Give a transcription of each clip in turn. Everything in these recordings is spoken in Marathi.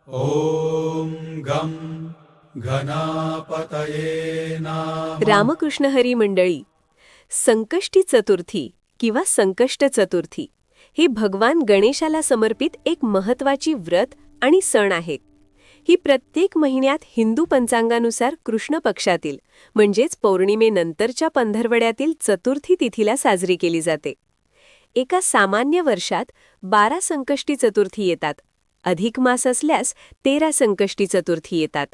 ॐ गं गणापतये नमः। रामकृष्ण हरी मंडळी, संकष्टी चतुर्थी किंवा संकष्ट चतुर्थी हे भगवान गणेशाला समर्पित एक महत्त्वाची व्रत आणि सण आहे. ही प्रत्येक महिन्यात हिंदू पंचांगानुसार कृष्ण पक्षातील म्हणजेच पौर्णिमेनंतरच्या पंधरवड्यातील चतुर्थी तिथीला साजरी केली जाते. एका सामान्य वर्षात 12 संकष्टी चतुर्थी येतात. अधिक मास असल्यास 13 संकष्टी चतुर्थी येतात.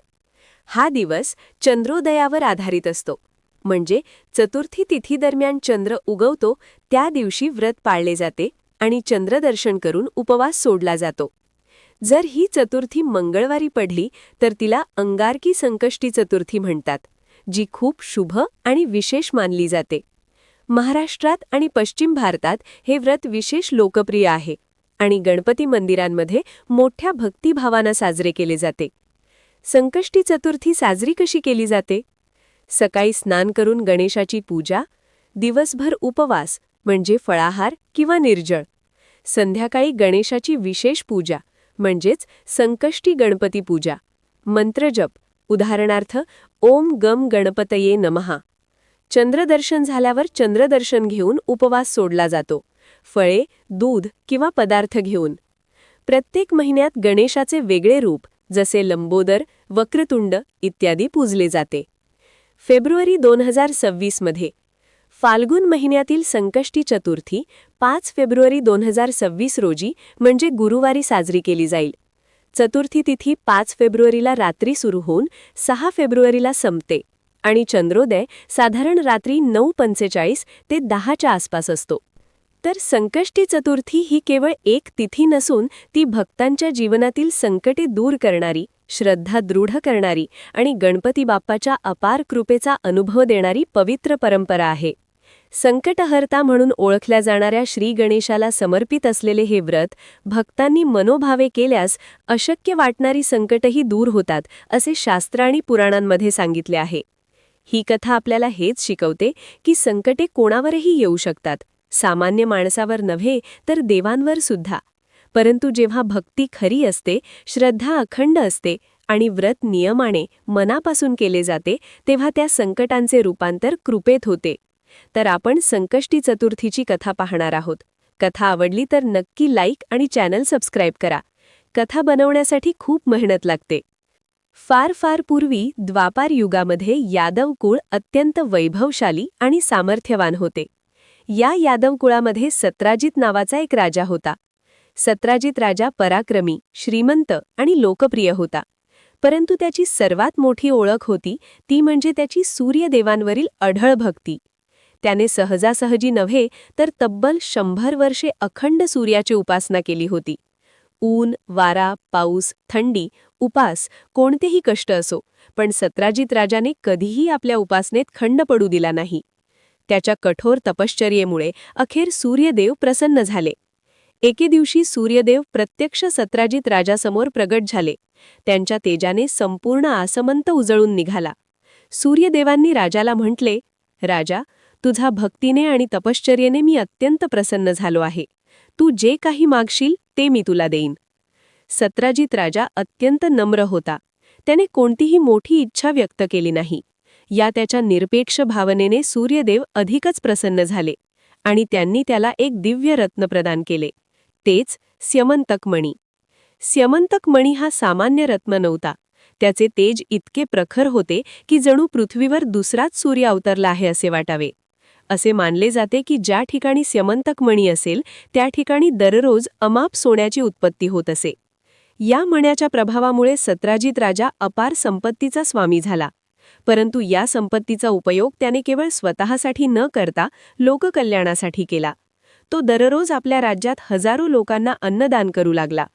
हा दिवस चंद्रोदयावर आधारित असतो, म्हणजे चतुर्थी तिथी दरम्यान चंद्र उगवतो त्या दिवशी व्रत पाळले जाते आणि चंद्रदर्शन करून उपवास सोडला जातो. जर ही चतुर्थी मंगळवारी पडली तर तिला अंगारकी संकष्टी चतुर्थी म्हणतात, जी खूप शुभ आणि विशेष मानली जाते. महाराष्ट्रात आणि पश्चिम भारतात हे व्रत विशेष लोकप्रिय आहे आणि गणपती मंदिरांमध्ये मोठ्या भक्तिभावानं साजरे केले जाते. संकष्टी चतुर्थी साजरी कशी केली जाते? सकाळी स्नान करून गणेशाची पूजा, दिवसभर उपवास म्हणजे फळाहार किंवा निर्जळ, संध्याकाळी गणेशाची विशेष पूजा म्हणजेच संकष्टी गणपती पूजा, मंत्रजप उदाहरणार्थ ओम गम गणपतये नमः. चंद्रदर्शन झाल्यावर चंद्रदर्शन घेऊन उपवास सोडला जातो, फळे, दूध किंवा पदार्थ घेऊन. प्रत्येक महिन्यात गणेशाचे वेगळे रूप जसे लंबोदर, वक्रतुंड इत्यादी पूजले जाते. फेब्रुवारी 2026 मध्ये फाल्गुन महिन्यातील संकष्टी चतुर्थी 5 फेब्रुवारी 2026 रोजी म्हणजे गुरुवारी साजरी केली जाईल. चतुर्थी तिथी 5 फेब्रुवारीला रात्री सुरू होऊन 6 फेब्रुवारीला संपते आणि चंद्रोदय साधारण रात्री 9:45 ते 10च्या आसपास असतो. तर संकष्टी चतुर्थी ही केवळ एक तिथी नसून ती भक्तांच्या जीवनातील संकटे दूर करणारी, श्रद्धा दृढ करणारी आणि गणपती बाप्पाच्या अपार कृपेचा अनुभव देणारी पवित्र परंपरा आहे. संकटहर्ता म्हणून ओळखल्या जाणाऱ्या श्री गणेशाला समर्पित असलेले हे व्रत भक्तांनी मनोभावे केल्यास अशक्य वाटणारी संकटही दूर होतात, असे शास्त्र आणि पुराणांमध्ये सांगितले आहे. ही कथा आपल्याला हेच शिकवते की संकटे कोणावरही येऊ शकतात, सामान्य माणसावर नव्हे तर देवांवर सुद्धा. परंतु जेव्हा भक्ती खरी असते, श्रद्धा अखंड असते आणि व्रत नियमाने मनापासून केले जाते, तेव्हा त्या संकटांचे रूपांतर कृपेत होते. तर आपण संकष्टी चतुर्थीची कथा पाहणार आहोत. कथा आवडली तर नक्की लाईक आणि चॅनल सबस्क्राईब करा. कथा बनवण्यासाठी खूप मेहनत लागते. फार फार पूर्वी द्वापार युगामध्ये यादव कुळ अत्यंत वैभवशाली आणि सामर्थ्यवान होते. या यादव कुळामध्ये सत्राजित नावाचा एक राजा होता. सत्राजित राजा पराक्रमी, श्रीमंत आणि लोकप्रिय होता. परंतु त्याची सर्वात मोठी ओळख होती ती म्हणजे त्याची सूर्यदेवांवरील अढळ भक्ती. त्याने सहजासहजी नव्हे तर तब्बल 100 वर्षे अखंड सूर्याची उपासना केली होती. ऊन, वारा, पाऊस, थंडी, उपास कोणतेही कष्ट असो, पण सत्राजित राजाने कधीही आपल्या उपासनेत खंड पडू दिला नाही. त्याच्या कठोर तपश्चर्येमुळे अखेर सूर्यदेव प्रसन्न झाले. एके दिवशी सूर्यदेव प्रत्यक्ष सत्राजित राजासमोर प्रगट झाले. त्यांच्या तेजाने संपूर्ण आसमंत उजळून निघाला. सूर्यदेवांनी राजाला म्हटले, राजा, तुझा भक्तीने आणि तपश्चर्येने मी अत्यंत प्रसन्न झालो आहे. तू जे काही मागशील ते मी तुला देईन. सत्राजित राजा अत्यंत नम्र होता. त्याने कोणतीही मोठी इच्छा व्यक्त केली नाही. या त्याच्या निरपेक्ष भावनेने सूर्यदेव अधिकच प्रसन्न झाले आणि त्यांनी त्याला एक दिव्य रत्न प्रदान केले, तेच स्यमंतक मणी. स्यमंतक मणी हा सामान्य रत्न नव्हता. त्याचे तेज इतके प्रखर होते की जणू पृथ्वीवर दुसराच सूर्य अवतरला आहे असे वाटावे. असे मानले जाते की ज्या ठिकाणी स्यमंतक मणी असेल त्या ठिकाणी दररोज अमाप सोन्याची उत्पत्ती होत असे. या मण्याच्या प्रभावामुळे सत्राजित राजा अपार संपत्तीचा स्वामी झाला. परंतु या संपत्तीचा उपयोग त्याने केवळ स्वतःसाठी न करता लोककल्याणासाठी केला. तो दररोज आपल्या राज्यात हजारो लोकांना अन्नदान करू लागला.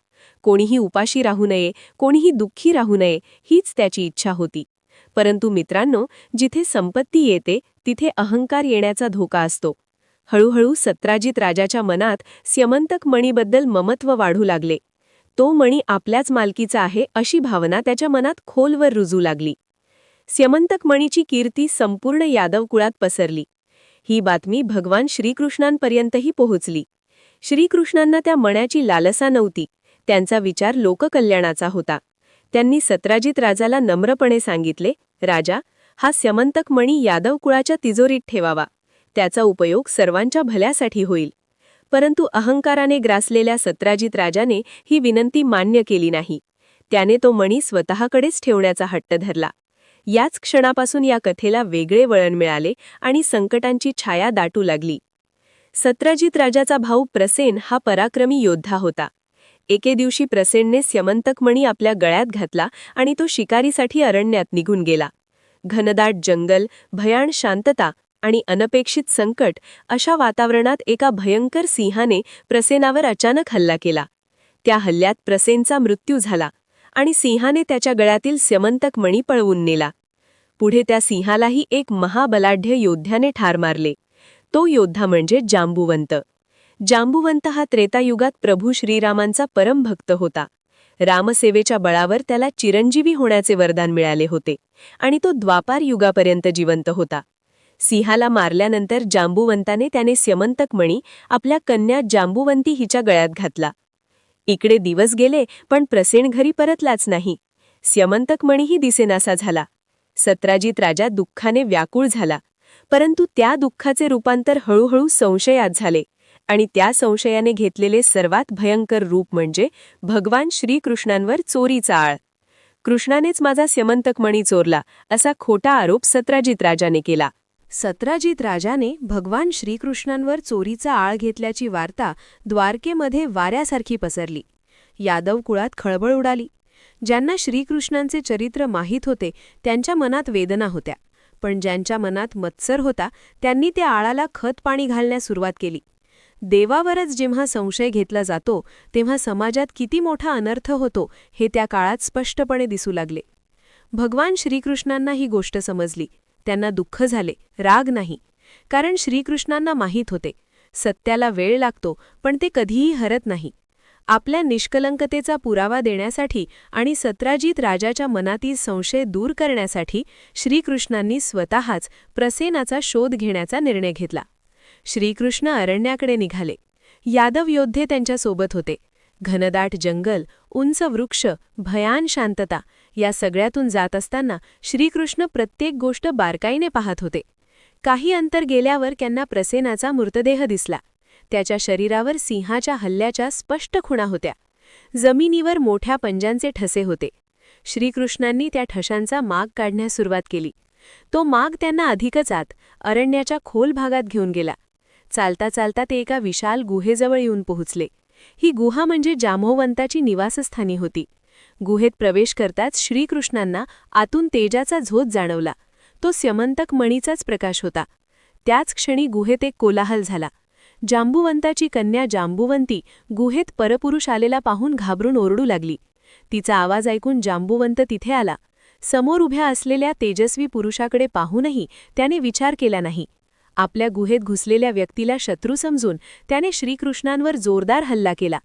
कोणीही उपाशी राहू नये, कोणीही दुःखी राहू नये हीच त्याची इच्छा होती. परंतु मित्रांनो, जिथे संपत्ती येते तिथे अहंकार येण्याचा धोका असतो. हळूहळू सत्राजित राजाच्या मनात स्यमंतक मणीबद्दल ममत्व वाढू लागले. तो मणी आपल्याच मालकीचा आहे अशी भावना त्याच्या मनात खोलवर रुजू लागली. स्यमंतक मणीची कीर्ती संपूर्ण यादव कुळात पसरली. ही बातमी भगवान श्रीकृष्णांपर्यंतही पोहोचली. श्रीकृष्णांना त्या मण्याची लालसा नव्हती, त्यांचा विचार लोककल्याणाचा होता. त्यांनी सत्राजित राजाला नम्रपणे सांगितले, राजा, हा स्यमंतक मणी यादव कुळाच्या तिजोरीत ठेवावा. त्याचा उपयोग सर्वांच्या भल्यासाठी होईल. परंतु अहंकाराने ग्रासलेल्या सत्राजित राजाने ही विनंती मान्य केली नाही. त्याने तो मणी स्वतःकडेच ठेवण्याचा हट्ट धरला. याच क्षणापासून या कथेला वेगळे वळण मिळाले आणि संकटांची छाया दाटू लागली. सत्राजित राजाचा भाऊ प्रसेन हा पराक्रमी योद्धा होता. एके दिवशी प्रसेनने स्यमंतक मणी आपल्या गळ्यात घातला आणि तो शिकारीसाठी अरण्यात निघून गेला. घनदाट जंगल, भयाण शांतता आणि अनपेक्षित संकट अशा वातावरणात एका भयंकर सिंहाने प्रसेनावर अचानक हल्ला केला. त्या हल्ल्यात प्रसेनचा मृत्यू झाला आणि सिंहाने त्याच्या गळ्यातील स्यमंतक मणी पळवून नेला. पुढे त्या सिंहालाही एक महाबलाढ्य योद्ध्याने ठार मारले. तो योद्धा म्हणजे जांबुवंत. जांबुवंत हा त्रेतायुगात प्रभू श्रीरामांचा परमभक्त होता. रामसेवेच्या बळावर त्याला चिरंजीवी होण्याचे वरदान मिळाले होते आणि तो द्वापार युगापर्यंत जिवंत होता. सिंहाला मारल्यानंतर जांबुवंताने त्याने स्यमंतक मणी आपल्या कन्या जांबुवंती हिच्या गळ्यात घातला. इकडे दिवस गेले पण प्रसेन घरी परतलाच नाही. स्यमंतक मणीही दिसेनासा झाला. सत्राजित राजा दुःखाने व्याकुळ झाला. परंतु त्या दुःखाचे रूपांतर हळूहळू संशयात झाले आणि त्या संशयाने घेतलेले सर्वात भयंकर रूप म्हणजे भगवान श्रीकृष्णांवर चोरीचा आळ. कृष्णानेच माझा स्यमंतक मणी चोरला असा खोटा आरोप सत्राजित राजाने केला. सत्राजित राजाने भगवान श्रीकृष्णांवर चोरीचा आळ घेतल्याची वार्ता द्वारकेमध्ये वाऱ्यासारखी पसरली. यादव कुळात खळबळ उडाली. ज्यांना श्रीकृष्णांचे चरित्र माहीत होते त्यांच्या मनात वेदना होत्या, पण ज्यांच्या मनात मत्सर होता त्यांनी त्या आळाला खत पाणी घालण्यास सुरुवात केली. देवावरच जेव्हा संशय घेतला जातो तेव्हा समाजात किती मोठा अनर्थ होतो हे त्या काळात स्पष्टपणे दिसू लागले. भगवान श्रीकृष्णांना ही गोष्ट समजली. त्यांना दुःख झाले, राग नाही. कारण श्रीकृष्णांना माहीत होते सत्याला वेळ लागतो पण ते कधीही हरत नाही. आपल्या निष्कलंकतेचा पुरावा देण्यासाठी आणि सत्राजित राजाच्या मनातील संशय दूर करण्यासाठी श्रीकृष्णांनी स्वतःच प्रसेनाचा शोध घेण्याचा निर्णय घेतला. श्रीकृष्ण अरण्याकडे निघाले. यादव योद्धे त्यांच्यासोबत होते. घनदाट जंगल, उंच वृक्ष, भयान शांतता या सगळ्यातून जात असताना श्रीकृष्ण प्रत्येक गोष्ट बारकाईने पाहत होते. काही अंतर गेल्यावर त्यांना प्रसेनाचा मृतदेह दिसला. त्याच्या शरीरावर सिंहाच्या हल्ल्याच्या स्पष्ट खुणा होत्या. जमिनीवर मोठ्या पंजांचे ठसे होते. श्रीकृष्णांनी त्या ठशांचा माग काढण्यास सुरुवात केली. तो माग त्यांना अधिकच आत अरण्याच्या खोल भागात घेऊन गेला. चालता चालता ते एका विशाल गुहेजवळ येऊन पोहोचले. ही गुहा म्हणजे जांबुवंताची निवासस्थानी होती. गुहेत प्रवेश करताच श्रीकृष्णांना आतून तेजाचा झोत जाणवला. तो स्यमंतक मणीचाच प्रकाश होता. त्याच क्षणी गुहेत एक कोलाहल झाला. जांबुवंताची कन्या जांबुवंती गुहेत परपुरुष आलेला पाहून घाबरून ओरडू लागली. तिचा आवाज ऐकून जांबुवंत तिथे आला. समोर उभ्या असलेल्या तेजस्वी पुरुषाकडे पाहूनही त्याने विचार केला नाही. आपल्या गुहेत घुसलेल्या व्यक्तीला शत्रू समजून त्याने श्रीकृष्णांवर जोरदार हल्ला केला.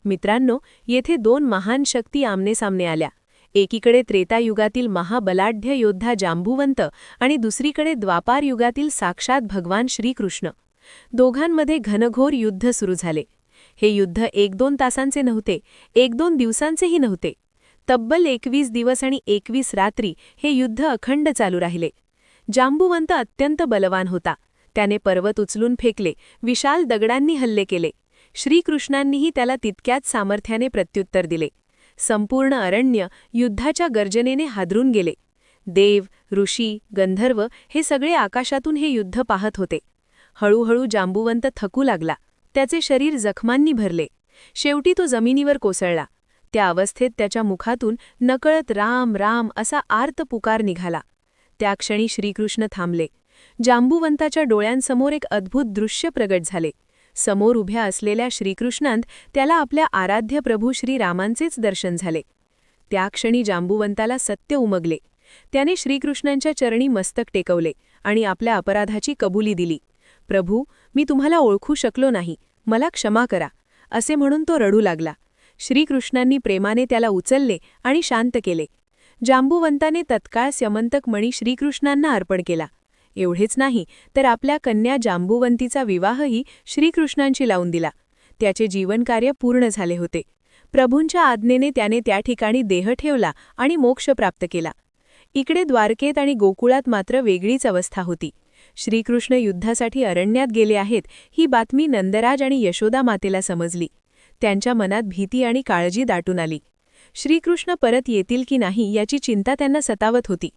मित्रांनो, येथे दोन महान शक्ती आमनेसामने आल्या. एकीकडे त्रेतायुगातील महाबलाढ्य योद्धा जांबुवंत आणि दुसरीकडे द्वापार युगातील साक्षात भगवान श्रीकृष्ण. दोघांमध्ये घनघोर युद्ध सुरू झाले. हे युद्ध 1-2 तासांचे नव्हते, 1-2 दिवसांचेही नव्हते. तब्बल 21 दिवस आणि 21 रात्री हे युद्ध अखंड चालू राहिले. जांबुवंत अत्यंत बलवान होता. त्याने पर्वत उचलून फेकले, विशाल दगडांनी हल्ले केले. श्रीकृष्णांनीही त्याला तितक्याच सामर्थ्याने प्रत्युत्तर दिले. संपूर्ण अरण्य युद्धाच्या गर्जनेने हादरून गेले. देव, ऋषी, गंधर्व हे सगळे आकाशातून हे युद्ध पाहत होते. हळूहळू जांबुवंत थकू लागला. त्याचे शरीर जखमांनी भरले. शेवटी तो जमिनीवर कोसळला. त्या अवस्थेत त्याच्या मुखातून नकळत राम राम असा आर्त पुकार निघाला. त्या क्षणी श्रीकृष्ण थांबले. जांबुवंताच्या डोळ्यांसमोर एक अद्भुत दृश्य प्रगट झाले. समोर उभ्या असलेल्या श्रीकृष्णांत त्याला आपल्या आराध्य प्रभू श्रीरामांचेच दर्शन झाले. त्या क्षणी जांबुवंताला सत्य उमगले. त्याने श्रीकृष्णांच्या चरणी मस्तक टेकवले आणि आपल्या अपराधाची कबुली दिली. प्रभू, मी तुम्हाला ओळखू शकलो नाही, मला क्षमा करा, असे म्हणून तो रडू लागला. श्रीकृष्णांनी प्रेमाने त्याला उचलले आणि शांत केले. जांबुवंताने तत्काळ स्यमंतक मणी श्रीकृष्णांना अर्पण केला. एवढेच नाही तर आपल्या कन्या जांबुवंतीचा विवाहही श्रीकृष्णांशी लावून दिला. त्याचे जीवनकार्य पूर्ण झाले होते. प्रभूंच्या आज्ञेने त्याने त्या ठिकाणी देह ठेवला आणि मोक्ष प्राप्त केला. इकडे द्वारकेत आणि गोकुळात मात्र वेगळीच अवस्था होती. श्रीकृष्ण युद्धासाठी अरण्यात गेले आहेत ही बातमी नंदराज आणि यशोदा मातेला समजली. त्यांच्या मनात भीती आणि काळजी दाटून आली. श्रीकृष्ण परत येतील की नाही याची चिंता त्यांना सतावत होती.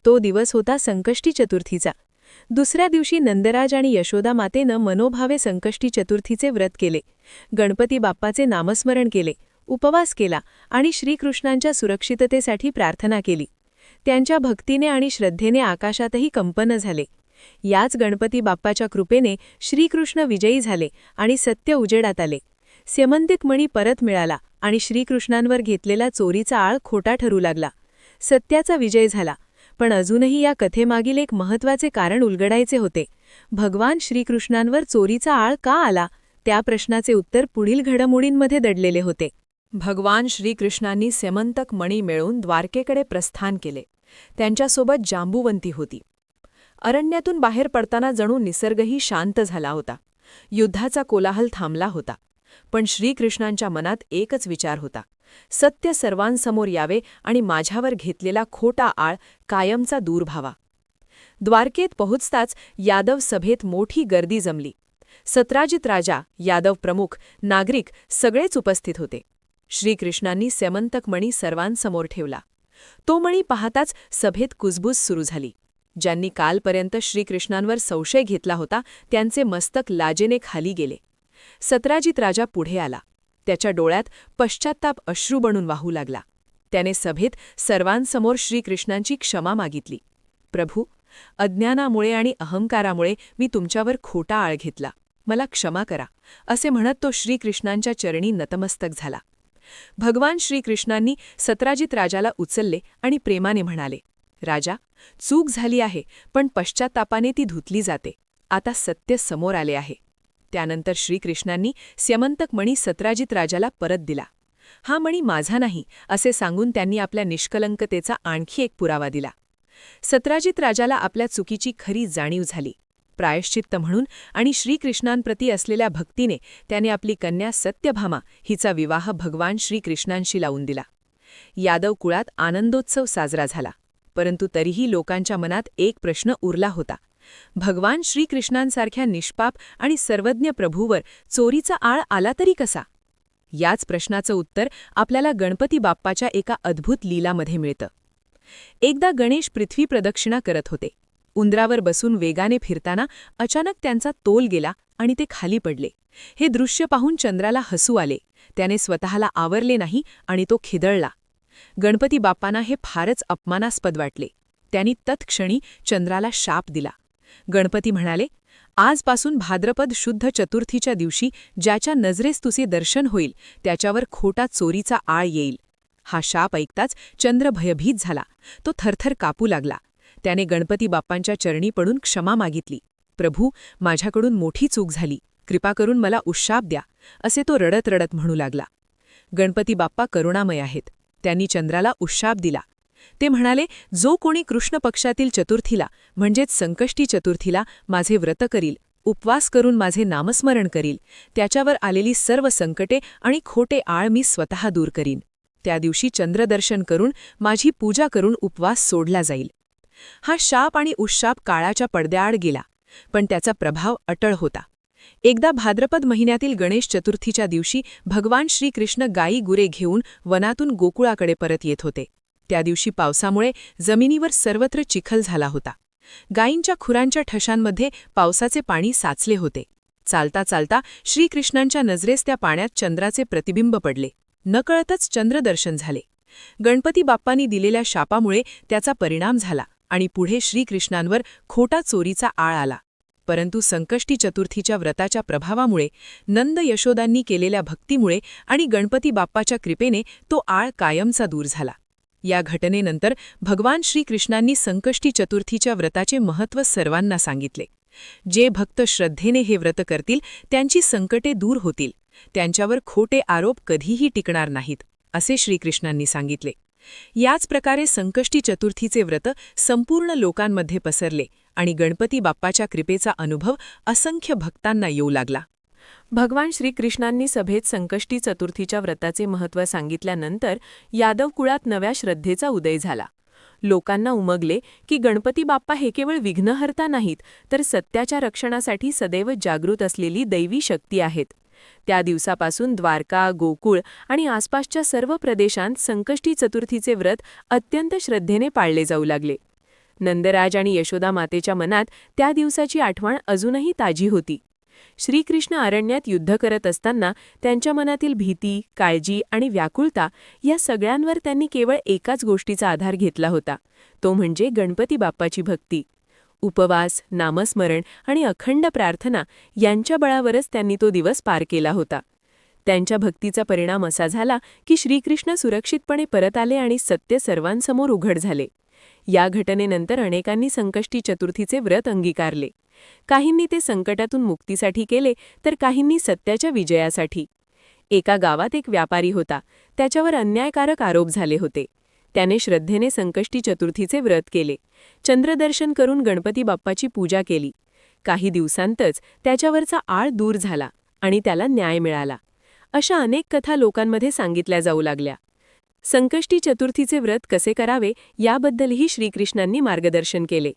तो दिवस होता संकष्टी चतुर्थीचा. दुसऱ्या दिवशी नंदराज आणि यशोदा मातेनं मनोभावे संकष्टी चतुर्थीचे व्रत केले. गणपती बाप्पाचे नामस्मरण केले, उपवास केला आणि श्रीकृष्णांच्या सुरक्षिततेसाठी प्रार्थना केली. त्यांच्या भक्तीने आणि श्रद्धेने आकाशातही कंपन झाले. याच गणपती बाप्पाच्या कृपेने श्रीकृष्ण विजयी झाले आणि सत्य उजेडात आले. स्यमंतिक मणी परत मिळाला आणि श्रीकृष्णांवर घेतलेला चोरीचा आळ खोटा ठरू लागला. सत्याचा विजय झाला. पण अजूनही या कथेमागील एक महत्त्वाचे कारण उलगडायचे होते. भगवान श्रीकृष्णांवर चोरीचा आळ का आला, त्या प्रश्नाचे उत्तर पुढील घडामोडींमध्ये दडलेले होते. भगवान श्रीकृष्णांनी स्यमंतक मणी मिळवून द्वारकेकडे प्रस्थान केले. त्यांच्यासोबत जांबुवंती होती. अरण्यातून बाहेर पडताना जणू निसर्गही शांत झाला होता. युद्धाचा कोलाहल थांबला होता. पण श्रीकृष्णांच्या मनात एकच विचार होता, सत्य सर्वांसमोर यावे आणि माझ्यावर घेतलेला खोटा आळ कायमचा दूर व्हावा. द्वारकेत पोहोचताच यादव सभेत मोठी गर्दी जमली. सत्राजित राजा, यादव प्रमुख, नागरिक सगळेच उपस्थित होते. श्रीकृष्णांनी स्यमंतक मणी सर्वांसमोर ठेवला. तो मणी पाहताच सभेत कुजबूज सुरू झाली. ज्यांनी कालपर्यंत श्रीकृष्णांवर संशय घेतला होता त्यांचे मस्तक लाजेने खाली गेले. सत्राजित राजा पुढे आला. त्याच्या डोळ्यात पश्चात्ताप अश्रू बनून वाहू लागला. त्याने सभेत सर्वांसमोर श्रीकृष्णांची क्षमा मागितली. प्रभू, अज्ञानामुळे आणि अहंकारामुळे मी तुमच्यावर खोटा आळ घेतला, मला क्षमा करा, असे म्हणत तो श्रीकृष्णांच्या चरणी नतमस्तक झाला. भगवान श्रीकृष्णांनी सत्राजित राजाला उचलले आणि प्रेमाने म्हणाले, राजा, चूक झाली आहे, पण पश्चात्तापाने ती धुतली जाते. आता सत्य समोर आले आहे. त्यानंतर श्रीकृष्णांनी स्यमंतक मणी सत्राजित राजाला परत दिला. हा मणी माझा नाही असे सांगून त्यांनी आपल्या निष्कलंकतेचा आणखी एक पुरावा दिला. सत्राजित राजाला आपल्या चुकीची खरी जाणीव झाली. प्रायश्चित्त म्हणून आणि श्रीकृष्णांप्रती असलेल्या भक्तीने त्याने आपली कन्या सत्यभामा हिचा विवाह भगवान श्रीकृष्णांशी लावून दिला. यादव कुळात आनंदोत्सव साजरा झाला. परंतु तरीही लोकांच्या मनात एक प्रश्न उरला होता. भगवान श्रीकृष्णांसारख्या निष्पाप आणि सर्वज्ञ प्रभूवर चोरीचा आळ आला तरी कसा? याच प्रश्नाचं उत्तर आपल्याला गणपती बाप्पाच्या एका अद्भुत लीलामध्ये मिळतं. एकदा गणेश पृथ्वी प्रदक्षिणा करत होते. उंदरावर बसून वेगाने फिरताना अचानक त्यांचा तोल गेला आणि ते खाली पडले. हे दृश्य पाहून चंद्राला हसू आले. त्याने स्वतःला आवरले नाही आणि तो खिदळला. गणपती बाप्पांना हे फारच अपमानास्पद वाटले. त्यांनी तत्क्षणी चंद्राला शाप दिला. गणपती म्हणाले, आजपासून भाद्रपद शुद्ध चतुर्थीच्या दिवशी ज्याच्या नजरेस तुझे दर्शन होईल त्याच्यावर खोटा चोरीचा आळ येईल. हा शाप ऐकताच चंद्र भयभीत झाला. तो थरथर कापू लागला. त्याने गणपती बाप्पांच्या चरणी पडून क्षमा मागितली. प्रभू, माझ्याकडून मोठी चूक झाली, कृपा करून मला उशाप द्या, असे तो रडत रडत म्हणू लागला. गणपती बाप्पा करुणामय आहेत. त्यांनी चंद्राला उशाप दिला. ते म्हणाले, जो कोणी कृष्ण पक्षातील चतुर्थीला म्हणजेच संकष्टी चतुर्थीला माझे व्रत करील, उपवास करून माझे नामस्मरण करील, त्याच्यावर आलेली सर्व संकटे आणि खोटे आळ मी स्वतः दूर करीन. त्या दिवशी चंद्रदर्शन करून माझी पूजा करून उपवास सोडला जाईल. हा शाप आणि उशाप काळाच्या पडद्याआड गेला, पण त्याचा प्रभाव अटळ होता. एकदा भाद्रपद महिन्यातील गणेश चतुर्थीच्या दिवशी भगवान श्रीकृष्ण गायी गुरे घेऊन वनातून गोकुळाकडे परत येत होते. त्या दिवशी पावसामुळे जमिनीवर सर्वत्र चिखल झाला होता. गायींच्या खुरांच्या ठशांमध्ये पावसाचे पाणी साचले होते. चालता चालता श्रीकृष्णांच्या नजरेस त्या पाण्यात चंद्राचे प्रतिबिंब पडले. नकळतच चंद्रदर्शन झाले. गणपती बाप्पांनी दिलेल्या शापामुळे त्याचा परिणाम झाला आणि पुढे श्रीकृष्णांवर खोटा चोरीचा आळ आला. परंतु संकष्टी चतुर्थीच्या व्रताच्या प्रभावामुळे, नंद यशोदांनी केलेल्या भक्तीमुळे आणि गणपती बाप्पाच्या कृपेने तो आळ कायमचा दूर झाला. या घटनेनंतर भगवान श्रीकृष्णांनी संकष्टी चतुर्थीच्या व्रताचे महत्त्व सर्वांना सांगितले. जे भक्त श्रद्धेने हे व्रत करतील त्यांची संकटे दूर होतील, त्यांच्यावर खोटे आरोप कधीही टिकणार नाहीत, असे श्रीकृष्णांनी सांगितले. याच प्रकारे संकष्टी चतुर्थीचे व्रत संपूर्ण लोकांमध्ये पसरले आणि गणपती बाप्पाच्या कृपेचा अनुभव असंख्य भक्तांना येऊ लागला. भगवान श्रीकृष्णांनी सभेत संकष्टी चतुर्थीच्या व्रताचे महत्त्व सांगितल्यानंतर यादव कुळात नव्या श्रद्धेचा उदय झाला. लोकांना उमगले की गणपती बाप्पा हे केवळ विघ्नहर्ता नाहीत, तर सत्याच्या रक्षणासाठी सदैव जागृत असलेली दैवी शक्ती आहेत. त्या दिवसापासून द्वारका, गोकुळ आणि आसपासच्या सर्व प्रदेशांत संकष्टी चतुर्थीचे व्रत अत्यंत श्रद्धेने पाळले जाऊ लागले. नंदराज आणि यशोदा मातेच्या मनात त्या दिवसाची आठवण अजूनही ताजी होती. श्रीकृष्ण अरण्यात युद्ध करत असताना त्यांच्या मनातील भीती, काळजी आणि व्याकुळता या सगळ्यांवर त्यांनी केवळ एकाच गोष्टीचा आधार घेतला होता, तो म्हणजे गणपती बाप्पाची भक्ती. उपवास, नामस्मरण आणि अखंड प्रार्थना यांच्या बळावरच त्यांनी तो दिवस पार केला होता. त्यांच्या भक्तीचा परिणाम असा झाला की श्रीकृष्ण सुरक्षितपणे परत आले आणि सत्य सर्वांसमोर उघड झाले. या घटनेनंतर अनेकांनी संकष्टी चतुर्थीचे व्रत अंगीकारले. काहींनी ते संकटातून मुक्तीसाठी केले, तर काहींनी सत्याच्या विजयासाठी. एका गावात एक व्यापारी होता. त्याच्यावर अन्यायकारक आरोप झाले होते. त्याने श्रद्धेने संकष्टी चतुर्थीचे व्रत केले. चंद्रदर्शन करून गणपती बाप्पाची पूजा केली. काही दिवसांतच त्याच्यावरचा आळ दूर झाला आणि त्याला न्याय मिळाला. अशा अनेक कथा लोकांमध्ये सांगितल्या जाऊ लागल्या. संकष्टी चतुर्थीचे व्रत कसे करावे याबद्दलही श्रीकृष्णांनी मार्गदर्शन केले.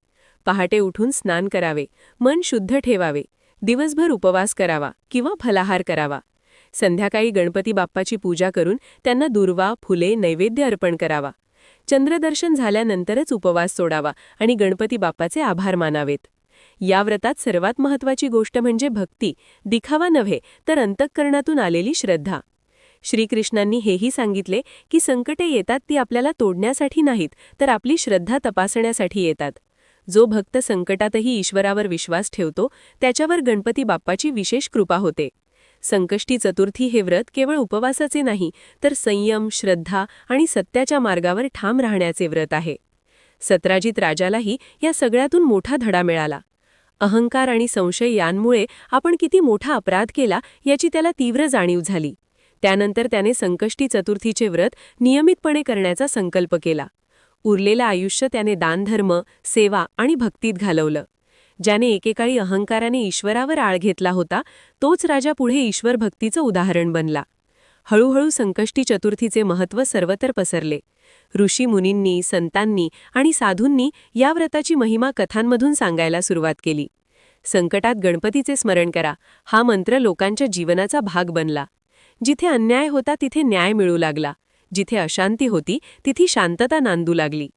पहाटे उठून स्नान करावे, मन शुद्ध ठेवावे, दिवसभर उपवास करावा किंवा फलाहार करावा. संध्याकाळी गणपती बाप्पाची पूजा करून त्यांना दुर्वा, फुले, नैवेद्य अर्पण करावा. चंद्रदर्शन झाल्यानंतरच उपवास सोडावा आणि गणपती बाप्पाचे आभार मानावेत. या व्रतात सर्वात महत्त्वाची गोष्ट म्हणजे भक्ती, दिखावा नव्हे तर अंतःकरणातून आलेली श्रद्धा. श्रीकृष्णांनी हेही सांगितले की संकटे येतात ती आपल्याला तोडण्यासाठी नाहीत, तर आपली श्रद्धा तपासण्यासाठी येतात. जो भक्त संकटातही ईश्वरावर विश्वास ठेवतो त्याच्यावर गणपती बाप्पाची विशेष कृपा होते. संकष्टी चतुर्थी हे व्रत केवळ उपवासाचे नाही, तर संयम, श्रद्धा आणि सत्याच्या मार्गावर ठाम राहण्याचे व्रत आहे. सत्राजित राजालाही या सगळ्यातून मोठा धडा मिळाला. अहंकार आणि संशय यांमुळे आपण किती मोठा अपराध केला याची त्याला तीव्र जाणीव झाली. त्यानंतर त्याने संकष्टी चतुर्थीचे व्रत नियमितपणे करण्याचा संकल्प केला. उरलेलं आयुष्य त्याने दानधर्म, सेवा आणि भक्तीत घालवलं. ज्याने एकेकाळी अहंकाराने ईश्वरावर आळ घेतला होता, तोच राजा पुढे ईश्वर भक्तीचं उदाहरण बनला. हळूहळू संकष्टी चतुर्थीचे महत्त्व सर्वत्र पसरले. ऋषी मुनींनी, संतांनी आणि साधूंनी या व्रताची महिमा कथांमधून सांगायला सुरुवात केली. संकटात गणपतीचे स्मरण करा हा मंत्र लोकांच्या जीवनाचा भाग बनला. जिथे अन्याय होता तिथे न्याय मिळू लागला. जिथे अशांती होती तिथे शांतता नांदू लागली.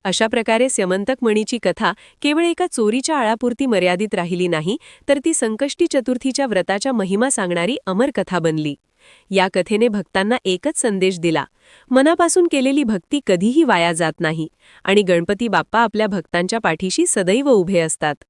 अशा प्रकारे स्यमंतक मणीची कथा केवळ एका चोरीच्या आळापुरती मर्यादित राहिली नाही, तर ती संकष्टी चतुर्थीच्या व्रताच्या महिमा सांगणारी अमर कथा बनली. या कथेने भक्तांना एकच संदेश दिला: मनापासून केलेली भक्ती कधीही वाया जात नाही आणि गणपती बाप्पा आपल्या भक्तांच्या पाठीशी सदैव उभे असतात.